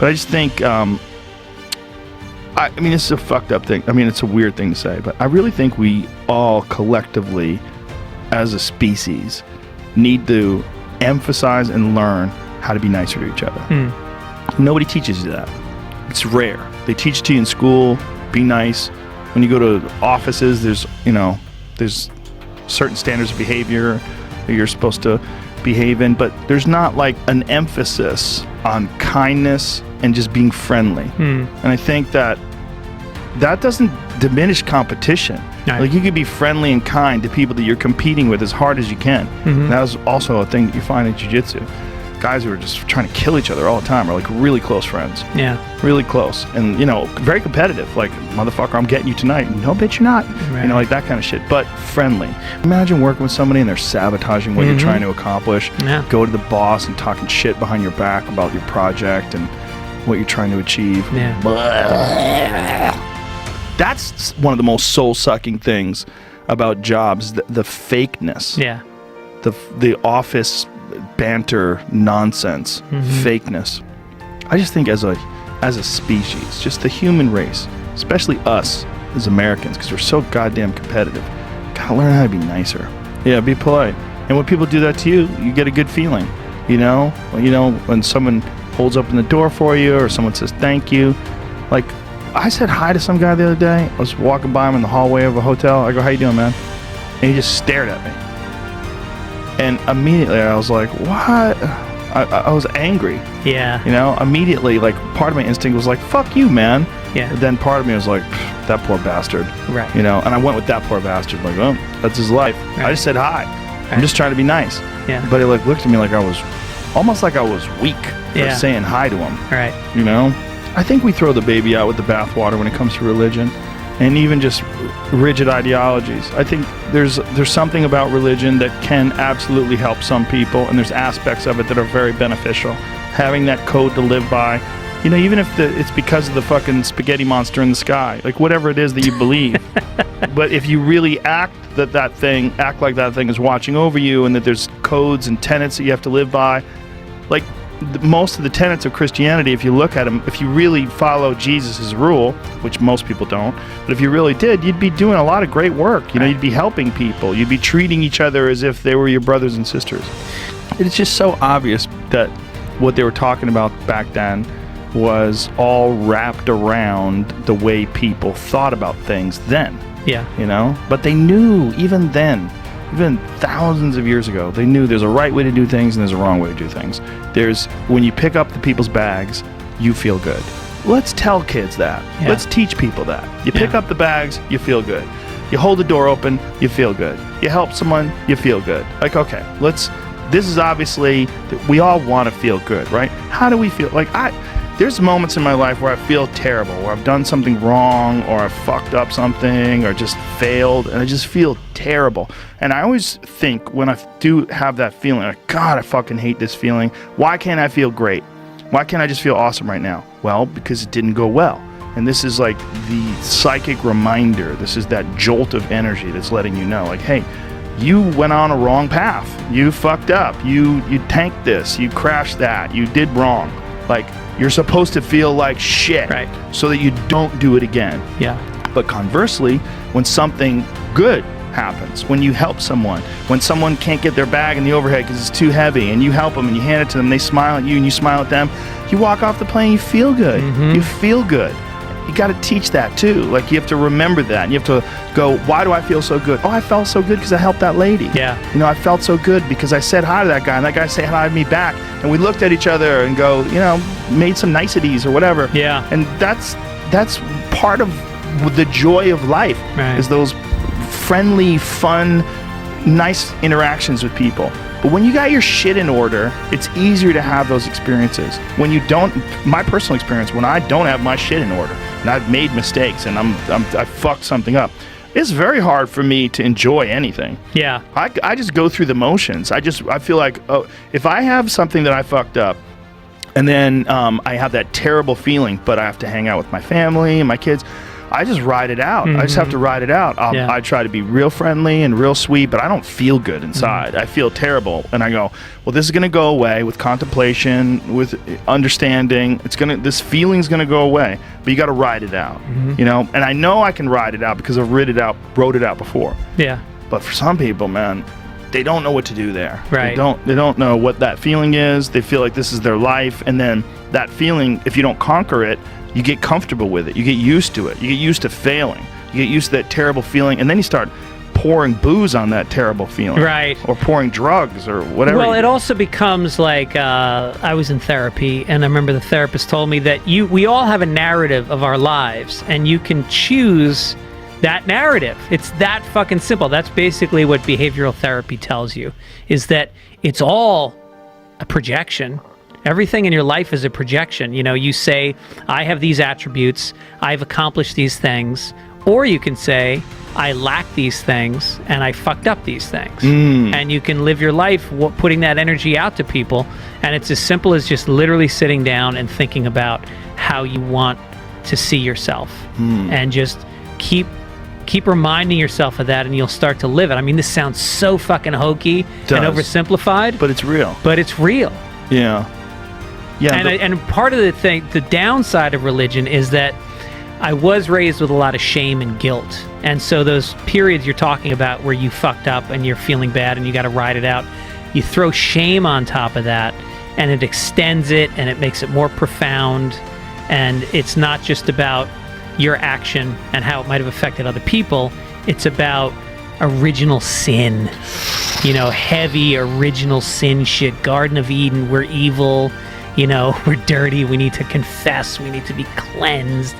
But I just think, I mean, this is a fucked up thing. I mean, it's a weird thing to say, but I really think we all collectively, as a species, need to emphasize and learn how to be nicer to each other. Nobody teaches you that. It's rare. They teach it to you in school, be nice. When you go to offices, there's certain standards of behavior that you're supposed to behave in, but there's not like an emphasis on kindness and just being friendly. And I think that doesn't diminish competition. Right. Like, you could be friendly and kind to people that you're competing with as hard as you can. That was also a thing that you find in jiu-jitsu. Guys who are just trying to kill each other all the time are like really close friends. Yeah. Really close. And, you know, very competitive. Like, motherfucker, I'm getting you tonight. No, bitch, you're not. Right. You know, like that kind of shit. But friendly. Imagine working with somebody and they're sabotaging what you're trying to accomplish. Yeah. Go to the boss and talking shit behind your back about your project and what you're trying to achieve. Yeah. That's one of the most soul-sucking things about jobs, the fakeness. Yeah. The office banter nonsense, fakeness. I just think as a species, just the human race, especially us as Americans, because we're so goddamn competitive, gotta learn how to be nicer. Yeah, be polite. And when people do that to you, you get a good feeling. You know, when someone holds open the door for you or someone says thank you. Like, I said hi to some guy the other day. I was walking by him in the hallway of a hotel. I go, "How you doing, man?" And he just stared at me. And immediately I was like, what? I was angry. Yeah. You know, immediately, like, part of my instinct was like, fuck you, man. Yeah. And then part of me was like, that poor bastard. Right. You know, and I went with that poor bastard. Like, oh, that's his life. Right. I just said hi. Right. I'm just trying to be nice. Yeah. But he like looked at me like I was, almost like I was weak for saying hi to him. Right. You know? I think we throw the baby out with the bathwater when it comes to religion. And even just rigid ideologies. I think there's something about religion that can absolutely help some people, and there's aspects of it that are very beneficial. Having that code to live by, you know, even if it's because of the fucking spaghetti monster in the sky, like whatever it is that you believe. But if you really act like that thing is watching over you, and that there's codes and tenets that you have to live by, like most of the tenets of Christianity, if you look at them, if you really follow Jesus' rule, which most people don't, but if you really did, you'd be doing a lot of great work. You know, you'd be helping people. You'd be treating each other as if they were your brothers and sisters. It's just so obvious that what they were talking about back then was all wrapped around the way people thought about things then. Yeah. You know? But they knew, even then, even thousands of years ago, they knew there's a right way to do things and there's a wrong way to do things. When you pick up the people's bags, you feel good. Let's tell kids that. Yeah. Let's teach people that. You pick up the bags, you feel good. You hold the door open, you feel good. You help someone, you feel good. Like, okay, this is obviously, we all want to feel good, right? How do we feel? Like, there's moments in my life where I feel terrible, where I've done something wrong, or I've fucked up something, or just failed, and I just feel terrible. And I always think, when I do have that feeling, like, God, I fucking hate this feeling. Why can't I feel great? Why can't I just feel awesome right now? Well, because it didn't go well. And this is like the psychic reminder. This is that jolt of energy that's letting you know, like, hey, you went on a wrong path. You fucked up. You tanked this. You crashed that. You did wrong. Like, you're supposed to feel like shit, right, so that you don't do it again. Yeah. But conversely, when something good happens, when you help someone, when someone can't get their bag in the overhead because it's too heavy, and you help them and you hand it to them, they smile at you and you smile at them, you walk off the plane, you feel good. You feel good. You got to teach that too. Like, you have to remember that. And you have to go, why do I feel so good? Oh, I felt so good because I helped that lady. Yeah. You know, I felt so good because I said hi to that guy, and that guy said hi to me back, and we looked at each other and go, you know, made some niceties or whatever. Yeah. And that's part of the joy of life, right, is those friendly, fun, nice interactions with people. But when you got your shit in order, it's easier to have those experiences. When you don't, my personal experience, when I don't have my shit in order, and I've made mistakes, and I fucked something up, it's very hard for me to enjoy anything. Yeah. I just go through the motions. I feel like, oh, if I have something that I fucked up, and then I have that terrible feeling, but I have to hang out with my family and my kids, I just ride it out. I just have to ride it out. I try to be real friendly and real sweet, but I don't feel good inside. I feel terrible. And I go, well, this is going to go away with contemplation, with understanding. This feeling's going to go away, but you got to ride it out, you know? And I know I can ride it out because I've wrote it out before. Yeah. But for some people, man, they don't know what to do there. Right. They don't know what that feeling is. They feel like this is their life. And then that feeling, if you don't conquer it, you get comfortable with it. You get used to it. You get used to failing. You get used to that terrible feeling, and then you start pouring booze on that terrible feeling. Right. Or pouring drugs or whatever. Well, it also becomes like, I was in therapy, and I remember the therapist told me that we all have a narrative of our lives, and you can choose that narrative. It's that fucking simple. That's basically what behavioral therapy tells you, is that it's all a projection. Everything in your life is a projection. You know, you say, I have these attributes, I've accomplished these things, or you can say, I lack these things and I fucked up these things. And you can live your life putting that energy out to people, and it's as simple as just literally sitting down and thinking about how you want to see yourself, and just keep reminding yourself of that, and you'll start to live it. I mean, this sounds so fucking hokey and oversimplified, but it's real. Yeah. Yeah, and part of the downside of religion is that I was raised with a lot of shame and guilt. And so those periods you're talking about where you fucked up and you're feeling bad and you got to ride it out, you throw shame on top of that, and it extends it and it makes it more profound. And it's not just about your action and how it might have affected other people. It's about original sin, you know, heavy original sin shit. Garden of Eden, we're evil. You know, we're dirty, we need to confess, we need to be cleansed.